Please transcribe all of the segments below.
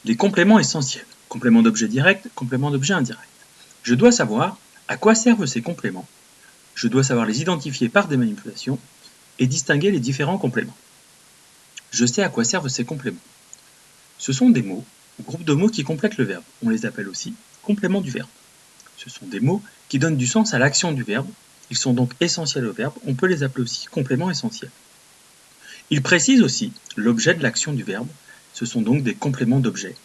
Les compléments essentiels. Complément d'objet direct, complément d'objet indirect. Je dois savoir à quoi servent ces compléments. Je dois savoir les identifier par des manipulations et distinguer les différents compléments. Je sais à quoi servent ces compléments. Ce sont des mots ou groupes de mots qui complètent le verbe. On les appelle aussi compléments du verbe. Ce sont des mots qui donnent du sens à l'action du verbe. Ils sont donc essentiels au verbe. On peut les appeler aussi compléments essentiels. Ils précisent aussi l'objet de l'action du verbe. Ce sont donc des compléments d'objet.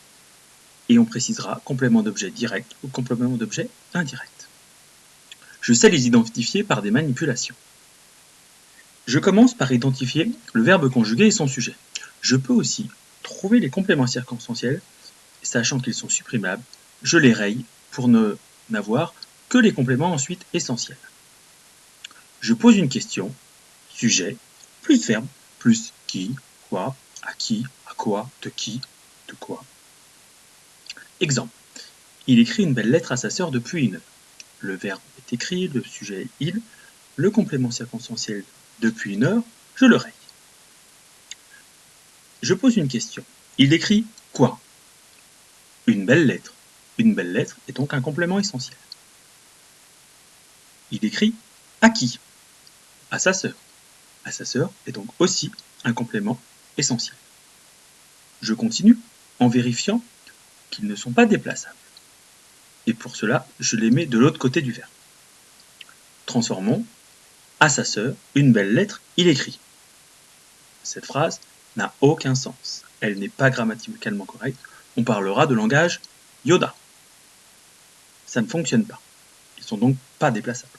Et on précisera complément d'objet direct ou complément d'objet indirect. Je sais les identifier par des manipulations. Je commence par identifier le verbe conjugué et son sujet. Je peux aussi trouver les compléments circonstanciels, sachant qu'ils sont supprimables. Je les raye pour n'avoir que les compléments ensuite essentiels. Je pose une question, sujet, plus verbe, plus qui, quoi, à quoi, de quoi. Exemple. Il écrit une belle lettre à sa sœur depuis une heure. Le verbe est écrit, le sujet est il, le complément circonstanciel depuis une heure, je le raye. Je pose une question. Il écrit quoi? Une belle lettre. Une belle lettre est donc un complément essentiel. Il écrit à qui? À sa sœur. À sa sœur est donc aussi un complément essentiel. Je continue en vérifiant qu'ils ne sont pas déplaçables. Et pour cela, je les mets de l'autre côté du verbe. Transformons à sa sœur, une belle lettre, il écrit. Cette phrase n'a aucun sens. Elle n'est pas grammaticalement correcte. On parlera de langage Yoda. Ça ne fonctionne pas. Ils sont donc pas déplaçables.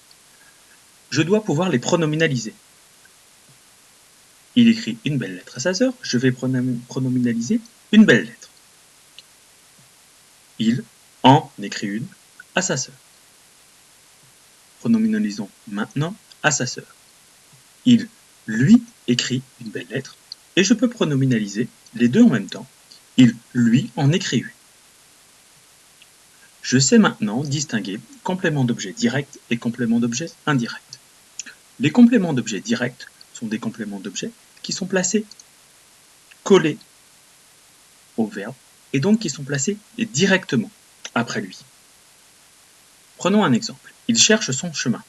Je dois pouvoir les pronominaliser. Il écrit une belle lettre à sa sœur, je vais pronominaliser une belle lettre. Il en écrit une à sa sœur. Pronominalisons maintenant à sa sœur. Il lui écrit une belle lettre et je peux pronominaliser les deux en même temps. Il lui en écrit une. Je sais maintenant distinguer complément d'objet direct et complément d'objet indirect. Les compléments d'objet direct sont des compléments d'objet qui sont placés collés au verbe et donc qui sont placés directement après lui. Prenons un exemple. Il cherche son chemin.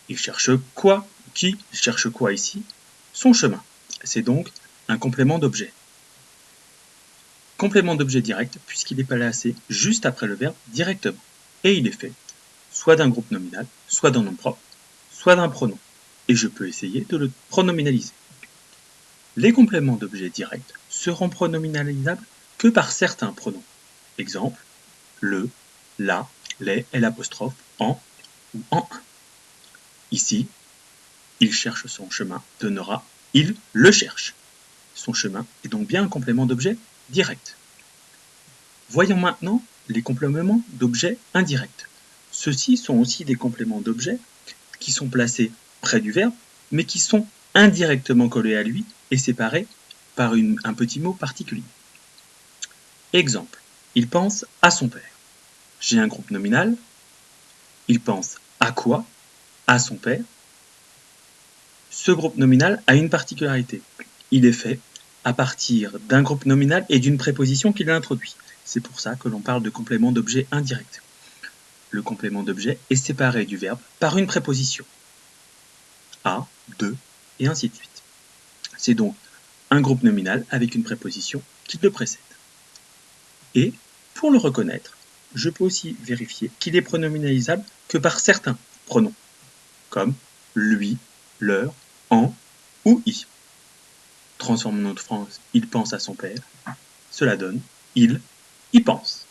Il cherche quoi? Qui cherche quoi ici? Son chemin. C'est donc un complément d'objet. Complément d'objet direct puisqu'il est placé juste après le verbe directement. Et il est fait soit d'un groupe nominal, soit d'un nom propre, soit d'un pronom. Et je peux essayer de le pronominaliser. Les compléments d'objet direct seront pronominalisables que par certains pronoms. Exemple, le, la, les, l'apostrophe, en ou en un. Ici, il cherche son chemin donnera il le cherche. Son chemin est donc bien un complément d'objet direct. Voyons maintenant les compléments d'objet indirects. Ceux-ci sont aussi des compléments d'objet qui sont placés près du verbe, mais qui sont indirectement collés à lui et séparés par un petit mot particulier. Exemple, il pense à son père. J'ai un groupe nominal. Il pense à quoi? À son père. Ce groupe nominal a une particularité. Il est fait à partir d'un groupe nominal et d'une préposition qu'il introduit. C'est pour ça que l'on parle de complément d'objet indirect. Le complément d'objet est séparé du verbe par une préposition. À, de, et ainsi de suite. C'est donc un groupe nominal avec une préposition qui le précède. Et, pour le reconnaître, je peux aussi vérifier qu'il est pronominalisable que par certains pronoms, comme lui, leur, en ou i. Transformons notre phrase « il pense à son père », cela donne « il y pense ».